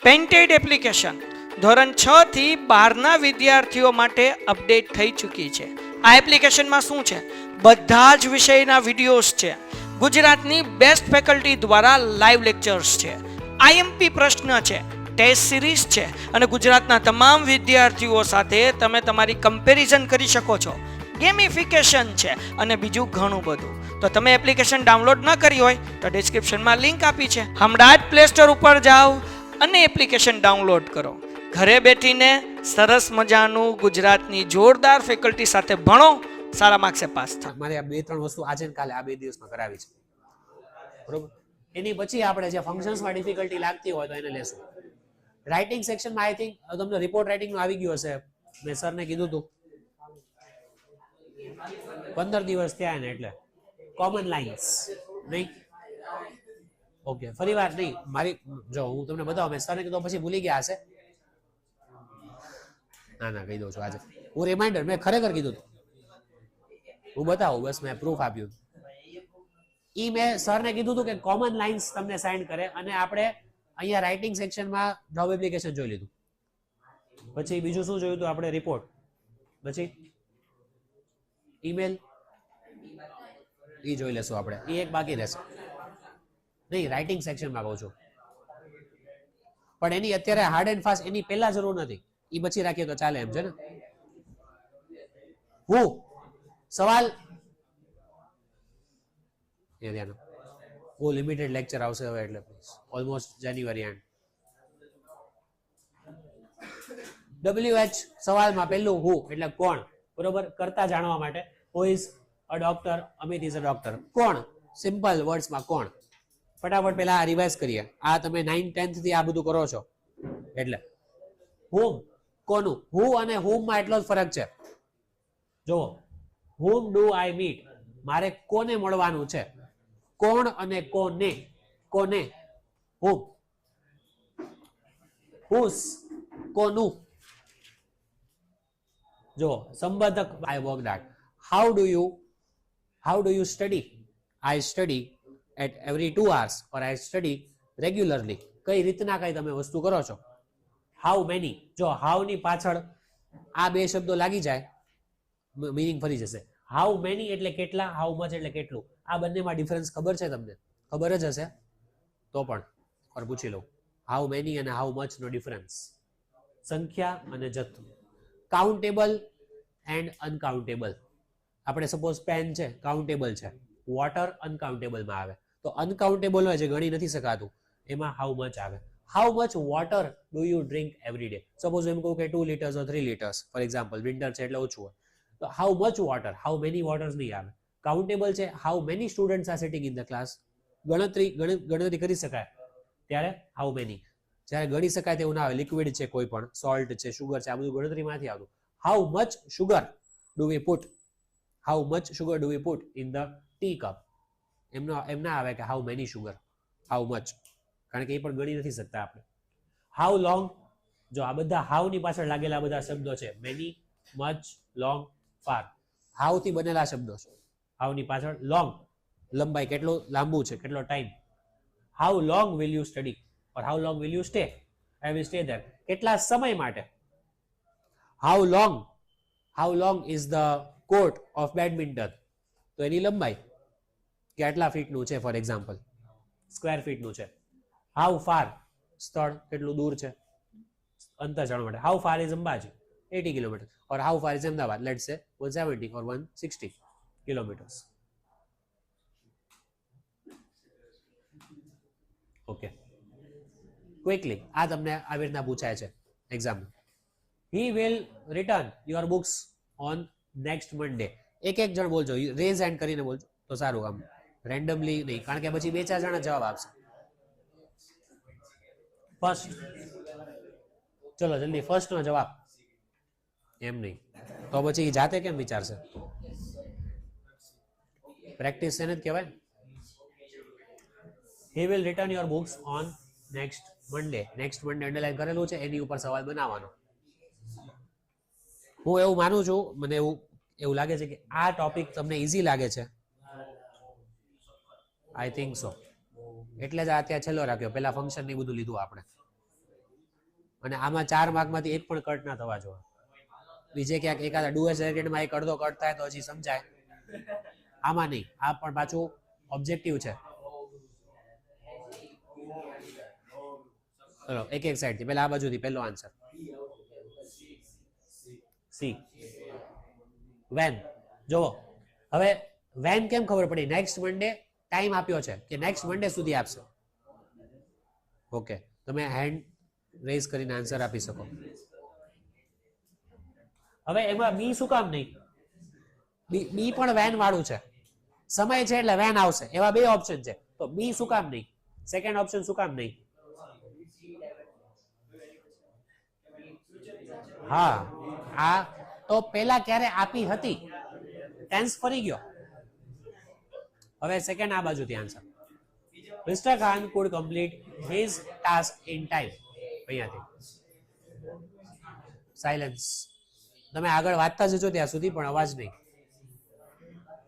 Painted application ધોરણ 6 થી 12ના વિદ્યાર્થીઓ માટે અપડેટ થઈ ચૂકી છે. આ એપ્લિકેશનમાં શું છે? બધા જ વિષયના વિડીયોઝ છે. ગુજરાતની બેસ્ટ ફેકલ્ટી દ્વારા લાઈવ લેક્ચર્સ છે. આઈએમપી પ્રશ્ન છે, ટેસ્ટ સિરીઝ છે અને ગુજરાતના તમામ વિદ્યાર્થીઓ સાથે તમે તમારી કમ્પેરિઝન કરી શકો છો. ગેમિફિકેશન છે અને બીજું ઘણું બધું. તો તમે એપ્લિકેશન ડાઉનલોડ ન કરી હોય તો ડિસ્ક્રિપ્શનમાં લિંક આપી છે. હમણાં જ પ્લે સ્ટોર ઉપર જાઓ અને એપ્લિકેશન ડાઉનલોડ કરો. ઘરે બેઠીને સરસ મજાનું ગુજરાતની જોરદાર ફેકલ્ટી સાથે ભણો, સારા માર્ક્સે પાસ થાઓ. મારે આ 2-3 વસ્તુ આજે ને કાલે આ 2 દિવસમાં કરાવી છે, બરોબર. એની પછી આપણે જે ફંક્શન્સમાં ડિફિકલ્ટી લાગતી હોય તો એને લેશું. રાઇટિંગ સેક્શનમાં આઈ થિંક તમને રિપોર્ટ રાઇટિંગનું આવી ગયું હશે. મેં સરને કીધું હતું 15 દિવસ થયા ને, એટલે કોમન લાઇન્સ નહીં. ઓકે, ફરી વાર નહીં. મારી જો હું તમને બતાવું, મેં સરને કીધું પછી ભૂલી ગયા હશે. ના કહી દઉં છું આજે. હું રિમાઇન્ડર મેં ખરેખર કીધું હતું, હું બતાવું, બસ મેં પ્રૂફ આપ્યું. ઈ મેં સરને કીધું હતું કે કોમન લાઇન્સ તમને સેન્ડ કરે, અને આપણે અહીંયા રાઇટિંગ સેક્શનમાં જોબ એપ્લિકેશન જોઈ લીધું. પછી બીજું શું જોયું હતું આપણે? રિપોર્ટ, પછી ઈમેલ, ઈ જોઈ લેશું આપણે. ઈ એક બાકી રહેશે. નહીં, રાઇટિંગ સેક્શનમાં કહું છું, પણ એની અત્યારે હાર્ડ એન્ડ ફાસ્ટ એની પહેલા જરૂર નથી. ઈ પછી રાખીએ તો ચાલે એમ છે ને. હું સવાલ એ ધ્યાન, બહુ લિમિટેડ લેક્ચર આવશે હવે, એટલે ઓલમોસ્ટ જાન્યુઆરી એન્ડ. WH સવાલમાં પહેલું હું એટલે કોણ, બરોબર. કરતા જાણવા માટે who is a doctor, Amit is a doctor. કોણ, સિમ્પલ વર્ડ્સમાં કોણ. ફટાફટ પહેલા આ રિવાઇઝ કરીએ. આ તમે 9th 10th થી આ બધું કરો છો એટલે. હુમ, કોનું. હુ અને હુમમાં એટલો જ ફરક છે. જુઓ, હુમ ડુ આઈ મીટ, મારે કોને મળવાનું છે. કોણ અને કોને. કોને હુમ. હુસ, કોનું. જો સંબંધક, I work that. How do you study? I study at every 2 hours or I study regularly. કઈ રીતના કઈ તમે વસ્તુ કરો છો. how many, જો how ની પાછળ આ બે શબ્દો લાગી જાય, મીનિંગ ફરી જશે. how many એટલે કેટલા, how much એટલે કેટલું. આ બંનેમાં ડિફરન્સ ખબર છે તમને? ખબર જ હશે તો પણ પર પૂછી લઉં. how many અને how much નો ડિફરન્સ. સંખ્યા અને જથ્થો. Countable and uncountable. આપણે સપોઝ પેન છે, કાઉન્ટેબલ છે. વોટર અનકાઉન્ટેબલમાં આવે. તો અનકાઉન્ટેબલ હોય, જે ગણી નથી શકાતું, એમાં હાઉ મચ આવે. How much water do you drink every day. Suppose એમ કહું કે 2 liters or 3 liters, for example. Winter છે એટલે ઓછું હોય, તો how much water, how many waters નહીં આવે. કાઉન્ટેબલ છે, how many students are sitting in the class. ગણતરી કરી શકાય ત્યારે હાઉ મેની. જ્યારે ગણી શકાય તેવું ના આવે, લિક્વિડ છે કોઈ પણ, સોલ્ટ છે, શુગર છે, આ બધું ગણતરીમાંથી આવતું. How much sugar do we put, how much sugar do we put in the tea cup. એમ ના આવે કે how many sugar, how much, કારણ કે એ પણ ગણી નથી શકતા આપણે. હાઉ લોંગ, જો આ બધા હાઉ ની પાછળ લાગેલા બધા શબ્દો છે, many, much, long, far, how થી બનેલા શબ્દો છે. હાઉ ની પાછળ લોંગ, લંબાઈ, કેટલો લાંબુ છે, કેટલો time. How long will you study or how long will you stay, I will stay there, કેટલા સમય માટે. How long is the court of badminton, તો એની લંબાઈ કે આટલા ફીટનું છે, ફોર એક્ઝામ્પલ, સ્ક્વેર ફીટનું છે. હાઉ ફાર, સ્થળ કેટલું દૂર છે, અંતર જાણવા માટે. How far is Ambaji, 80 kilometre, or how far is Ahmedabad, let's સે 170 or 160 કિલોમીટર્સ. ઓકે, ક્વિકલી આ તમને આવી રીતના પૂછાય છે exam. He will return your books on next Monday. એક જણ બોલજો, રેઝ હેન્ડ કરીને બોલજો તો સારું. આમ રેન્ડમલી નહીં, કારણ કે પછી 2-4 જણા જવાબ આપશે. ફર્સ્ટ, ચલો જલ્દી ફર્સ્ટ નો જવાબ. એમ નહીં તો પછી જાતે કેમ વિચારશે? પ્રેક્ટિસ એને જ કહેવાય. He will return your books on next Monday. Next Monday underline કરેલું છે, એની ઉપર સવાલ બનાવવાનો. હું એવું માનું છું, મને એવું લાગે છે કે આ ટોપિક તમને ઈઝી લાગે છે. I think so. એટલે જ આ ત્યાં છેલ્લો રાખ્યો. પેલા ફંક્શન ની બધું લીધું આપણે. અને આમાં 4 માર્કમાંથી એક પણ કટ ના થવા જોઈએ. બીજે ક્યાંક એકાદા ડુએસ રિલેટેડમાં એક અડધો કટ થાય તો હજી સમજાય, આમાં નહીં. આ પણ પાછું ઓબ્જેક્ટિવ છે. ચલો એક એક સાઈડ થી પહેલા આ બાજુથી પહેલો આન્સર સી વેન. જોવો હવે વેન કેમ ખબર પડી? નેક્સ્ટ મંડે ટાઈમ આપ્યો છે કે નેક્સ્ટ મંડે સુધી આપશે. ઓકે, તમે હેન્ડ રેઝ કરીને આન્સર આપી શકો. હવે એમાં બી શું કામ નહીં? બી પણ વેન વાળું છે, સમય છે એટલે વેન આવશે, એવા બે ઓપ્શન છે. તો બી શું કામ નહીં? સેકન્ડ ઓપ્શન શું કામ નહીં? હા, આ તો પેલા ક્યારે આપી હતી, ટેન્સ ફરી ગયો. હવે સેકન્ડ આ બાજુથી answer. Mister Khan could complete his task in time. અહીંયાથી સાયલેન્સ. તમે આગળ વાંચતા જજો ત્યાં સુધી, પણ અવાજ નહીં.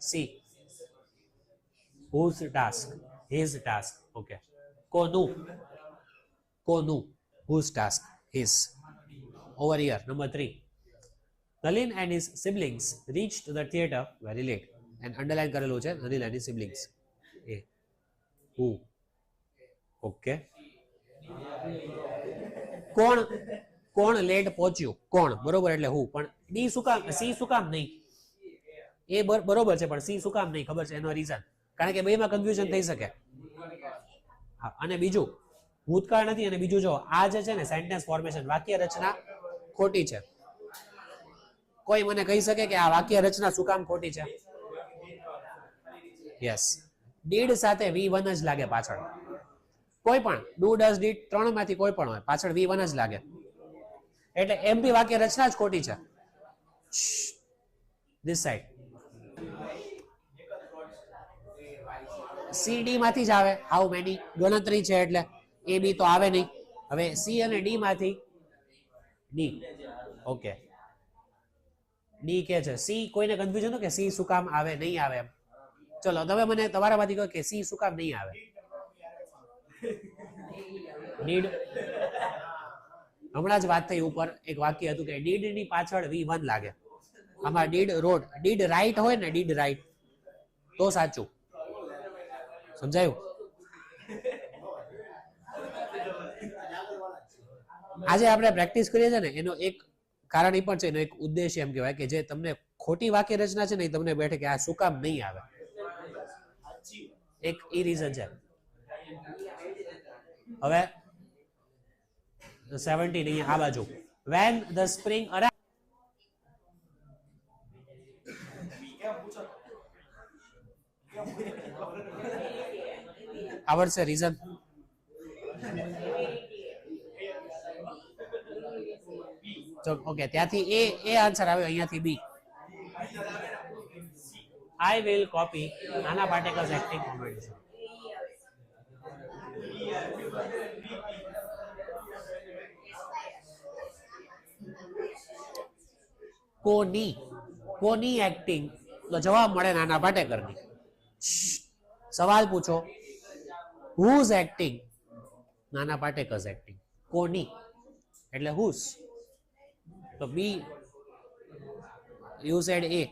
C whose task? His task. Okay, કોનું? whose task? His. Over here, number 3. Nalin and his siblings reached the theatre very late. And underline કરેલું છે Nalin and his siblings. A. Who? Okay. કોણ લેટ પહોંચ્યું? કોણ બરોબર એટલે હું. પણ ડી શું કામ, સી શું કામ નહીં? એ બરોબર છે પણ સી શું કામ નહીં ખબર છે એનો રીઝન, કારણ કે બેમાં કન્ફ્યુઝન થઈ શકે. હા, અને બીજું ભૂતકાળ નથી. અને બીજું જો આ જે છે ને સેન્ટેન્સ ફોર્મેશન, વાક્ય રચના ખોટી છે. કોઈ મને કહી શકે કે આ વાક્ય રચના શું કામ ખોટી છે? યસ, ડીડ સાથે V1 જ લાગે પાછળ. કોઈ પણ ડુ ડઝ ડીડ ત્રણમાંથી કોઈ પણ હોય, પાછળ V1 જ લાગે. એટલે એમ બી વાક્ય રચના જ ખોટી છે. ધીસ સાઈડ સી ડી માંથી જ આવે. હાઉ મેની ગણતરી છે એટલે એ બી તો આવે નહીં. હવે સી અને ડી માંથી ડી. ઓકે, ડી કે છે સી. કોઈને કન્ફ્યુઝન કે સી શું કામ આવે નહીં આવે એમ? ચલો તમે મને તમારામાંથી કહો કે સી શું કામ નહીં આવે? નીડ. હમણાં જ વાત થઈ ઉપર એક વાક્ય હતું કે ડીડ ની પાછળ V1 લાગે. આમાં ડીડ રોડ, ડીડ રાઈટ હોય ને, ડીડ રાઈટ તો સાચું. સમજાયું? આજે આપણે પ્રેક્ટિસ કરીએ છીએ ને એનો એક કારણ એ પણ છે, એનો એક ઉદ્દેશ્ય એમ કહેવાય કે જે તમને ખોટી વાક્ય રચના છે ને એ તમને બેઠે કે આ શું કામ નહીં આવે, એક એ રીઝન છે. હવે 17 અહીંયા આ બાજુ. when the spring arrived. આવડશે રીઝન? ઓકે, ત્યાંથી એ આન્સર આવ્યો, અહીંયાથી બી. I will copy નાના પાટેકર્સ એક્ટિંગ કોમેડી. કોની એક્ટિંગ? તો જવાબ મળે નાના પાટેકરની. સવાલ પૂછો whose acting? નાના પાટેકર્સ એક્ટિંગ. કોની એટલે whose. તો બી. you said A.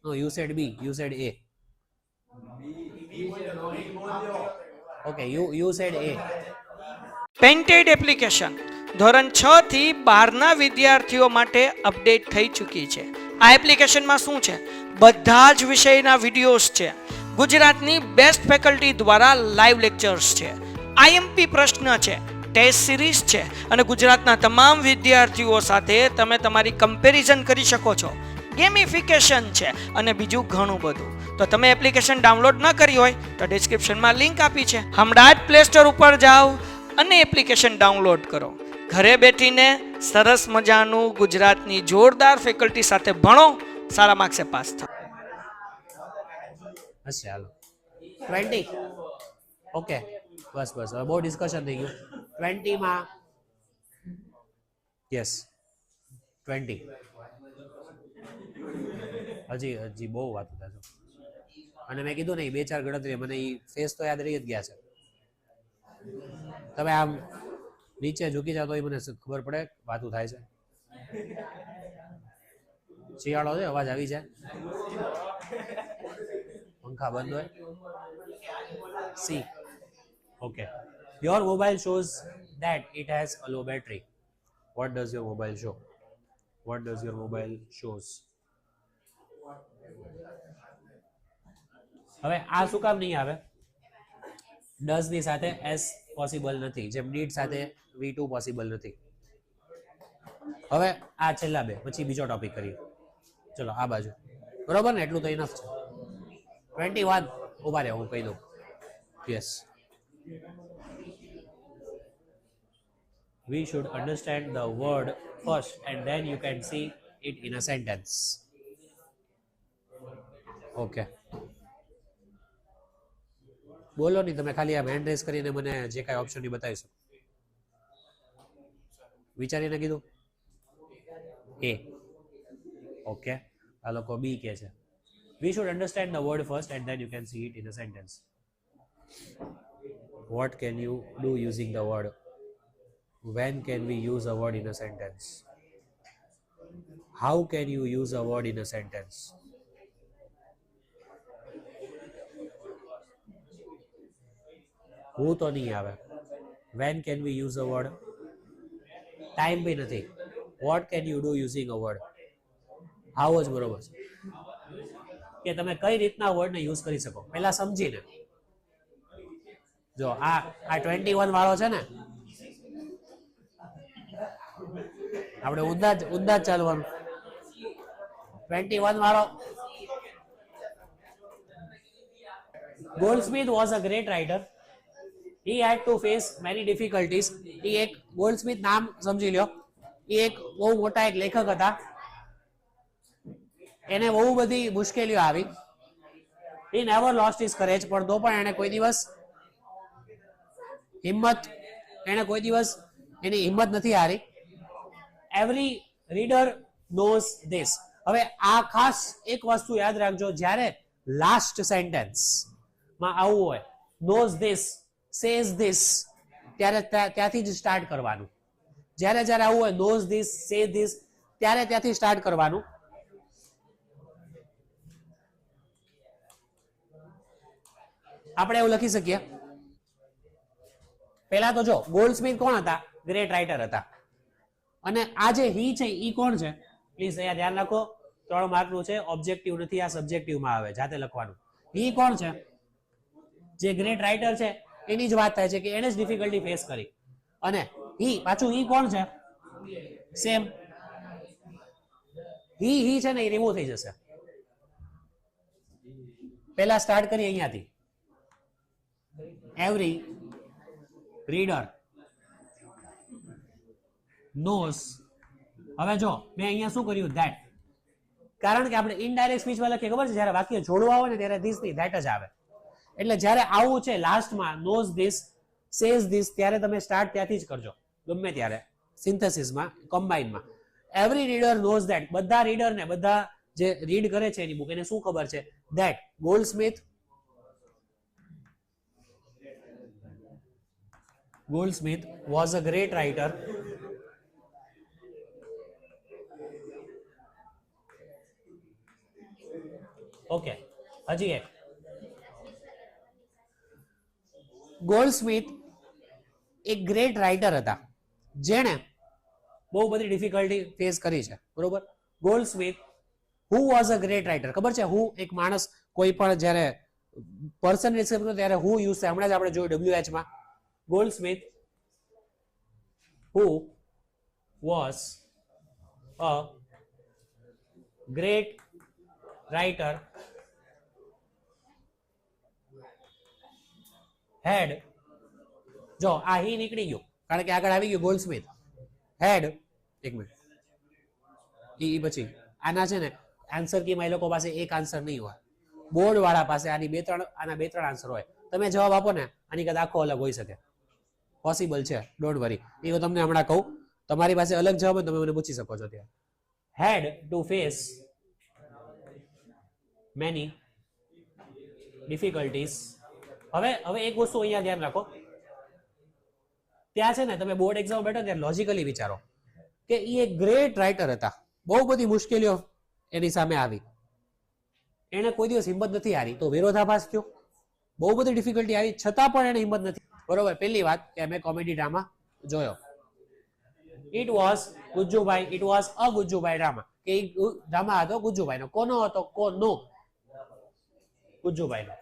No, you said B. You said A. Okay, you said A. Painted application ધોરણ 6 થી 12ના વિદ્યાર્થીઓ માટે અપડેટ થઈ ચૂકી છે. આ એપ્લિકેશનમાં શું છે? બધા જ વિષયના વિડીયોઝ છે. ગુજરાતની બેસ્ટ ફેકલ્ટી દ્વારા લાઈવ લેક્ચર્સ છે. આઈએમપી પ્રશ્ન છે, ટેસ્ટ સિરીઝ છે અને ગુજરાતના તમામ વિદ્યાર્થીઓ સાથે તમે તમારી કમ્પેરિઝન કરી શકો છો. ગેમિફિકેશન છે અને બીજું ઘણું બધું. તો તમે એપ્લિકેશન ડાઉનલોડ ન કરી હોય તો ડિસ્ક્રિપ્શનમાં લિંક આપી છે. હમણાં જ પ્લે સ્ટોર ઉપર જાઓ અને એપ્લિકેશન ડાઉનલોડ કરો. ઘરે બેઠીને સરસ મજાનું ગુજરાતની જોરદાર ફેકલ્ટી સાથે ભણો, સારા માર્ક્સે પાસ થાઓ. હશે હાલો 20. ઓકે, બસ હવે બહુ ડિસ્કશન થઈ ગયું. 20 માં યસ 20. હજી બહુ વાત થશે. અને મેં કીધું ને 2-4 ગણતરી મને એ ફેસ તો યાદ રહી જ ગયા છે. તમે આમ નીચે ઝૂકી જાતો હોય મને ખબર પડે વાતું થાય છે. શિયાળો છે, અવાજ આવી જાય, પંખા બંધ હોય. C. Okay. Your mobile shows that it has a low battery. What does your mobile show? What does your mobile shows? હવે આ શું કામ નહીં આવે? does ની સાથે s પોસિબલ નથી, જેમ did સાથે v2 પોસિબલ નથી. હવે આ છેલ્લા બે, પછી બીજો ટોપિક કરીએ. ચલો આ બાજુ, બરોબર ને? એટલું તો ઇનફ છે. 21 ઉભા રહે, હું કહી દઉં. Yes, we should understand the word first and then you can see it in a sentence. Okay. બોલો નહીં તમે, ખાલી આમ હેન્ડ રેઝ કરીને મને જે કાંઈ ઓપ્શન ની બતાવી શકો. વિચારીને કીધું એ. ઓકે, આ લોકો બી કે છે. We should understand the word first and then you can see it in a sentence. What can you do using the word? When can we use a word in a sentence? How can you use a word in a sentence? હું તો નહીં આવે. When can we use a word? Time બી નથી. What can you do using a word? How જ બરોબર છે કે તમે કઈ રીતના વર્ડને યુઝ કરી શકો, પહેલા સમજીને. જો આ 21 વાળો છે ને, આપણે ઊંધા જ ચાલવાનું. 21 વાળો, Goldsmith was a great writer. He had to face many difficulties. એ એક ગોલ્ડસ્મિથ નામ સમજી લ્યો, એ એક બહુ મોટા એક લેખક હતા. એને બહુ બધી મુશ્કેલીઓ આવી. He never lost his courage. પણ તો પણ એને કોઈ દિવસ એની હિંમત નથી હારી. Every reader knows this. હવે આ ખાસ એક વસ્તુ યાદ રાખજો, જ્યારે લાસ્ટ સેન્ટેન્સ માં આવું હોય, knows this, says this, ત્યારે ત્યાંથી જ સ્ટાર્ટ કરવાનું. જ્યારે આવું હોય, knows this, says this, ત્યારે ત્યાંથી સ્ટાર્ટ કરવાનું. આપણે એવું લખી શકીએ. પહેલા તો જો ગોલ્ડસ્મિથ કોણ હતા? ગ્રેટ રાઇટર હતા. અને આ જે હી છે ઈ કોણ છે? પ્લીઝ અહીંયા ધ્યાન રાખો, 3 માર્કનું છે, ઓબ્જેક્ટિવ નથી, આ સબ્જેક્ટિવમાં આવે, જાતે લખવાનું. હી કોણ છે? જે ગ્રેટ રાઇટર છે એની જ વાત થાય છે કે એને જ ડિફિકલ્ટી ફેસ કરી. અને હી પાછું હી કોણ છે? સેમ. હી છે ને એ રિમૂવ થઈ જશે. પહેલા સ્ટાર્ટ કરીએ અહીંયાથી. Every reader knows. હવે જો મેં અહીંયા શું કર્યું? that. કારણ કે આપણે ઇનડાયરેક્ટ સ્પીચમાં લખીએ, ખબર છે, જ્યારે વાક્ય જોડવા આવે ને ત્યારે this ની that જ આવે. એટલે જ્યારે આવું છે લાસ્ટમાં knows this, says this, ત્યારે તમે સ્ટાર્ટ ત્યાંથી જ કરજો, ગમે ત્યારે સિન્થેસિસમાં, કમ્બાઇનમાં. Every reader knows that. બધા રીડરને, બધા જે રીડ કરે છે એની બુક, એને શું ખબર છે? that Goldsmith was a great writer. Okay, હજી એક. ગોલ્ડસ્મિથ એક ગ્રેટ રાઇટર હતા, જેણે બહુ બધી ડિફિકલ્ટી ફેસ કરી છે, બરોબર? ગોલ્ડસ્મિથ, who was a great writer, ખબર છે? who એક માણસ, કોઈ પણ જ્યારે પર્સન ડિસ્ક્રાઇબ કરે ત્યારે who યુઝ થાય. હમણાં જ આપણે જોયું WH માં. Goldsmith, who was a great writer, had, જો આ હી નીકળી ગયું કારણ કે આગળ આવી ગયું Goldsmith. had, એક મિનિટ, ઈ પછી આના છે ને આન્સર કીમાં એ લોકો પાસે એક આન્સર નહીં હોય, બોર્ડ વાળા પાસે આના બે ત્રણ આન્સર હોય. તમે જવાબ આપો ને, આની કદાચ આખો અલગ હોઈ શકે. પોસિબલ છે, ડોન્ટ વરી. એ હું તમને હમણાં કહું. તમારી પાસે અલગ જવાબ હોય તમે મને પૂછી શકો છો ત્યાં. had to face many difficulties. હવે એક વસ્તુ અહીંયા ધ્યાન રાખો, ત્યાં છે ને તમે બોર્ડ એક્ઝામ બેઠો ત્યારે લોજિકલી વિચારો કે એ એક ગ્રેટ રાઇટર હતા, બહુ બધી મુશ્કેલીઓ એની સામે આવી, એને કોઈ દિવસ હિંમત નથી હારી, તો વિરોધાભાસ થયો, બહુ બધી ડિફિકલ્ટી આવી છતાં પણ એને હિંમત નથી. બરોબર, પહેલી વાત કે મેં કોમેડી ડ્રામા જોયો. It was Gujjubhai, it was a Gujjubhai drama, કે ડ્રામા હતો ગુજ્જુભાઈનો. કોનો હતો? કોનો? ગુજ્જુભાઈનો.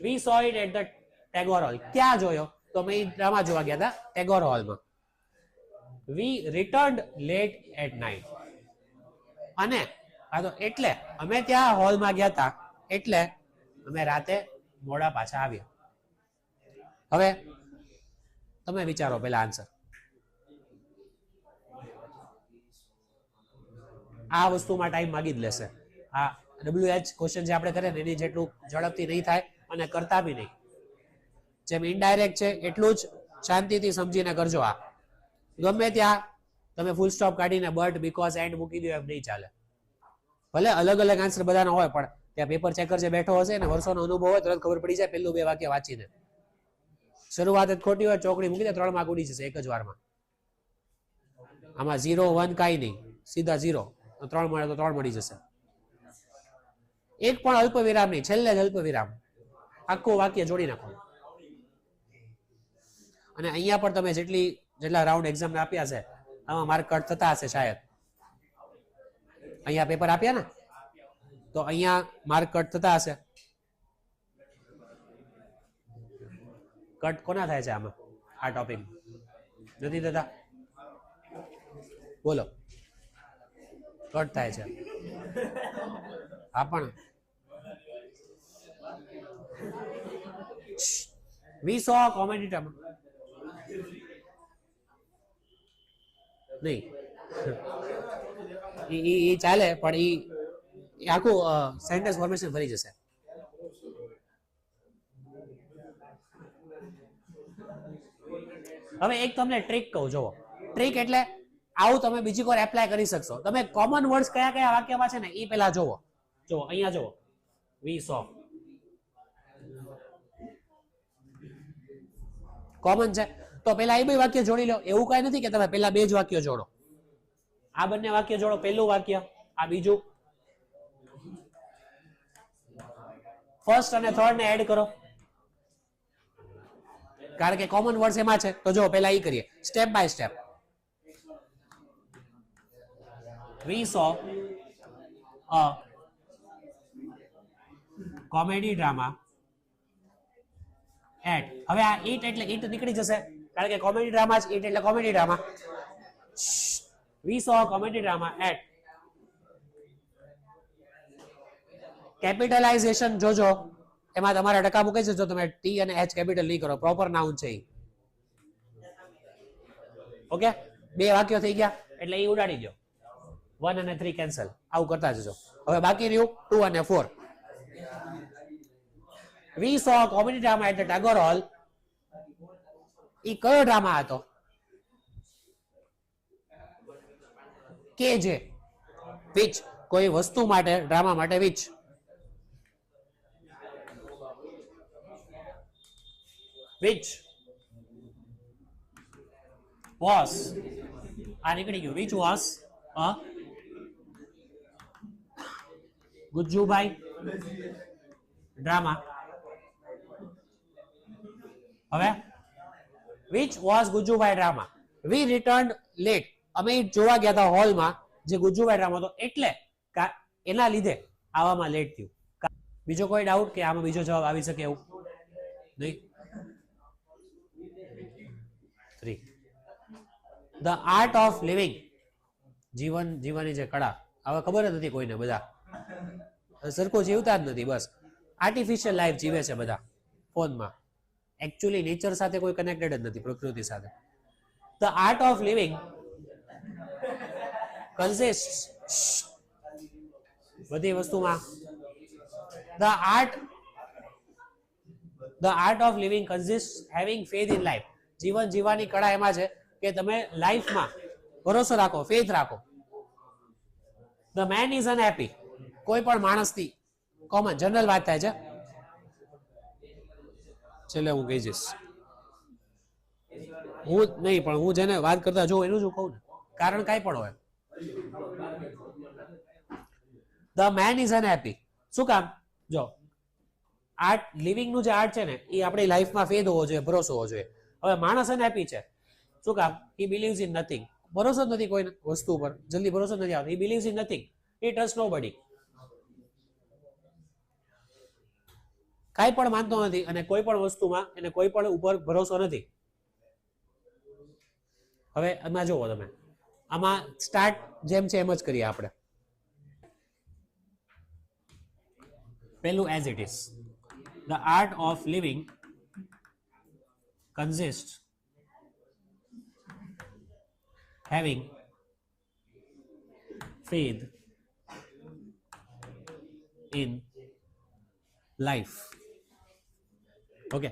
We saw it at the Tagore hall. ક્યાં જોયો? તો અમે ડ્રામા જોવા ગયા હતા ટેગોર હોલમાં. વી રિટર્ન્ડ લેટ એટ નાઇટ. અને આ તો એટલે અમે ત્યાં હોલમાં ગયા હતા એટલે અમે રાતે મોડા પાછા આવ્યા. હવે તમે વિચારો પેલા આન્સર. આ વસ્તુમાં ટાઈમ માગી જ લેશે. આ WH ક્વેશ્ચન જે આપણે કરીએ ને એની જેટલું ઝડપથી નહીં થાય અને કરતા બી નહીં. જેમ ઇનડાયરેક્ટ છે એટલું જ શાંતિથી સમજીને કરજો. આ ગમે ત્યાં તમે ફૂલ સ્ટોપ કાઢીને બટ, બીકોઝ, એન્ડ મૂકી દો એમ નહીં ચાલે. ભલે અલગ અલગ આન્સર બધાનો હોય પણ ત્યાં પેપર ચેકર જે બેઠો હશે ને વર્ષોનો અનુભવ હોય તરત ખબર પડી જાય પેલું બે વાક્ય વાંચીને. શરૂઆત જ ખોટી હોય ચોકડી મૂકી દે 3 માર્ક ઉડી જશે એક જ વારમાં. આમાં 0 1 કાંઈ નહીં, સીધા 0. 3 મળે તો 3 મળી જશે. એક પણ અલ્પ વિરામ નહીં, છેલ્લે જ અલ્પ વિરામ. આખું વાક્ય જોડી નાખો. અને અહીંયા પણ તમે જેટલા રાઉન્ડ એક્ઝામ આપ્યા છે આમાં માર્ક કટ થતા હશે શાયદ. અહીંયા પેપર આપ્યા ને તો અહીંયા માર્ક કટ થતા હશે. કટ કોના થાય છે આમાં? આ ટોપિક નથી થતા? બોલો, કટ થાય છે. હા પણ 20 કોમેડિટામાં નહીં એ ચાલે પણ એ આખું સેન્ટેન્સ ફોર્મેશન ફરી જશે. હવે એક તમને ટ્રીક કહું, જોવો. ટ્રીક એટલે આવું તમે બીજી કોઈ એપ્લાય કરી શકશો. તમે કોમન વર્ડ્સ કયા કયા વાક્યમાં છે ને એ પેલા જોવો. જોવો અહીંયા જોવો, વી સો કોમન છે તો પેલા એ બે વાક્ય જોડી લો. એવું કઈ નથી કે તમે પેલા બે જ વાક્યો જોડો. આ બંને વાક્ય જોડો, પહેલું વાક્ય, આ બીજું. ફર્સ્ટ અને થર્ડ ને એડ કરો કારણ કે કોમન વર્ડ્સ એમાં છે. તો જો પેલા એ કરીએ step by step. We saw a comedy drama at. હવે આ it એટલે it નીકળી જશે કારણ કે કોમેડી ડ્રામા જ it એટલે comedy drama. We saw a comedy drama at. Capitalisation જોજો, એમાં તમારે ટકા મૂકે છે જો તમે T અને H કેપિટલ નહીં કરો. પ્રોપર નાઉન છે. ઓકે, બે વાક્યો થઈ ગયા એટલે એ ઉડાડી દો. 1 અને 3 કેન્સલ, આવું કરતા જજો. હવે બાકી રહ્યું 2 અને 4. We saw a comedy drama at the Tagore Hall. ઈ કયો ડ્રામા હતો? કે જે which કોઈ વસ્તુ માટે, ડ્રામા માટે which. which was, આ નીકળી ગયું. which was a Gujjubhai drama. હવે which was Gujjubhai drama. we returned late. અમે જોવા ગયા હતા હોલમાં જે ગુજ્જુભાઈ ડ્રામા હતો એટલે એના લીધે આવવામાં લેટ થયું. બીજો કોઈ ડાઉટ કે આમાં બીજો જવાબ આવી શકે એવું નહીં? 3. The art of living. જીવન જીવવાની જે કળા, હવે ખબર જ નથી કોઈને. બધા સરખું જીવતા જ નથી, બસ આર્ટિફિશિયલ લાઈફ જીવે છે બધા ફોનમાં. એકચ્યુઅલી નેચર સાથે કોઈ કનેક્ટેડ જ નથી, પ્રકૃતિ સાથે. The art of living consists, બધી વસ્તુમાં the art of living consists having faith in life. જીવન જીવવાની કળા એમાં છે કે તમે લાઈફમાં ભરોસો રાખો, ફેથ રાખો. The man is unhappy. કોઈ પણ માણસથી કોમન જનરલ વાત થાય છે. છેલ્લે હું કહી જઈશ. હું નહીં, પણ હું જેને વાત કરતા જોઉં એનું જ કહું ને, કારણ કાંઈ પણ હોય. The man is unhappy. શું કામ? જો આર્ટ, લિવિંગ નું જે આર્ટ છે ને એ આપણી લાઈફમાં ફેદ હોવો જોઈએ, ભરોસો હોવો જોઈએ. હવે માણસ અનહેપી છે. શું કામ? હી બિલીવ્સ ઇન નથિંગ. ભરોસો જ નથી કોઈ વસ્તુ ઉપર, જલ્દી ભરોસો નથી આવતો. He believes in nothing, he trust nobody. કાંઈ પણ માનતો નથી અને કોઈ પણ વસ્તુમાં એને કોઈ પણ ઉપર ભરોસો નથી. હવે આમાં જુઓ તમે, આમાં સ્ટાર્ટ જેમ છે એમ જ કરીએ આપણે. પહેલું as it is. The art of living consists having faith in life. Okay,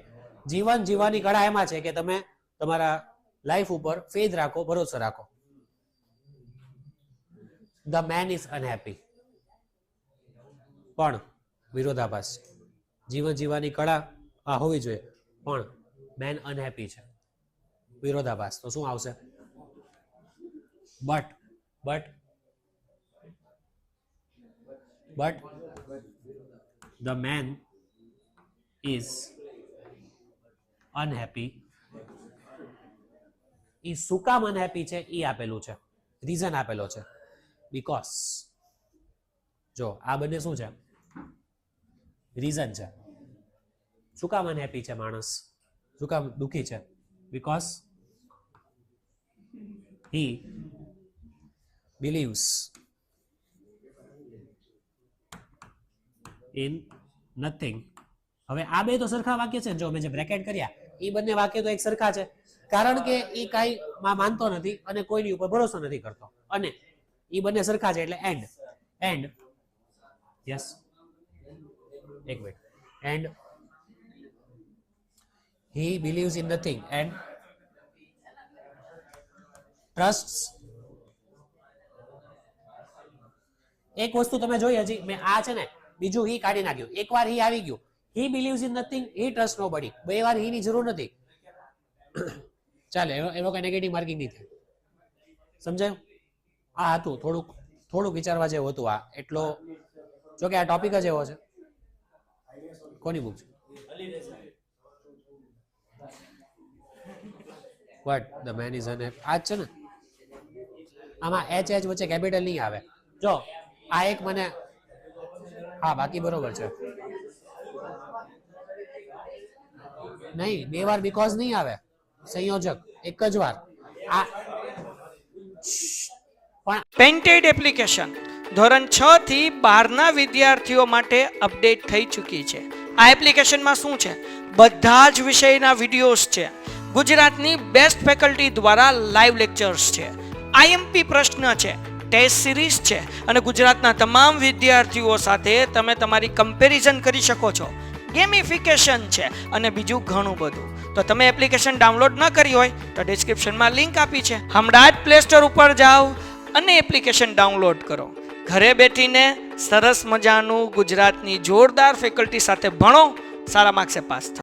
જીવન જીવવાની કળા એમાં છે કે તમે તમારા લાઈફ ઉપર ફેથ રાખો, ભરોસો રાખો. The man is unhappy. પણ વિરોધાભાસ. જીવન જીવવાની કળા આ હોવી જોઈએ, પણ મેન અનહેપી છે. વિરોધાભાસ. તો શું આવશે? But the man is unhappy. ઈ શું કામ અનહેપી છે ઈ આપેલું છે, રીઝન આપેલો છે. બીકોઝ જો આ બંને શું છે? રીઝન છે. શું કામ અનહેપી છે માણસ? શું કામ દુઃખી છે? Because he believes in nothing. હવે આ બે તો સરખા વાક્ય છે. જો મેં જે બ્રેકેટ કર્યા એ બંને વાક્ય તો એક સરખા છે, કારણ કે એ કાંઈ માનતો નથી અને કોઈની ઉપર ભરોસો નથી કરતો, અને એ બંને સરખા છે એટલે એન્ડ યસ એક minute. And he believes in nothing and trusts. એક વસ્તુ તમે જોઈ, હજી મેં આ છે ને બીજું હી કાઢી નાખ્યું. એકવાર હી આવી ગયું. he believes in nothing, he trusts nobody. બે વાર હી ની જરૂર નથી. ચાલે, એનો કઈ નેગેટિવ માર્કિંગ નહીં થાય. સમજાયું? આ હતું થોડુંક વિચારવા જેવું હતું આ. એટલો જો કે આ ટોપિક જ એવો છે. કોની બુક છે? What the man is unhappy. આ છે ને, આમાં એચ વચ્ચે કેપિટલ નહીં આવે. જો આ એક મને, હા બાકી બરોબર છે. નહીં, બે વાર બીકોઝ નહીં આવે, સંયોજક એક જ વાર. આ પણ પેન્ટેડ એપ્લિકેશન ધોરણ 6 થી 12ના વિદ્યાર્થીઓ માટે અપડેટ થઈ ચૂકી છે. આ એપ્લિકેશનમાં શું છે? બધા જ વિષયના વિડીયોઝ છે. ગુજરાતની બેસ્ટ ફેકલ્ટી દ્વારા લાઈવ લેક્ચર્સ છે, આઈએમપી પ્રશ્ન છે, ટેસ્ટ સિરીઝ છે, અને ગુજરાતના તમામ વિદ્યાર્થીઓ સાથે તમે તમારી કમ્પેરિઝન કરી શકો છો. ગેમિફિકેશન છે અને બીજું ઘણું બધું. તો તમે એપ્લિકેશન ડાઉનલોડ ન કરી હોય તો ડિસ્ક્રિપ્શનમાં લિંક આપી છે. હમણાં જ પ્લે સ્ટોર ઉપર જાઓ અને એપ્લિકેશન ડાઉનલોડ કરો. ઘરે બેઠીને સરસ મજાનું ગુજરાતની જોરદાર ફેકલ્ટી સાથે ભણો, સારા માર્ક્સે પાસ થાઓ.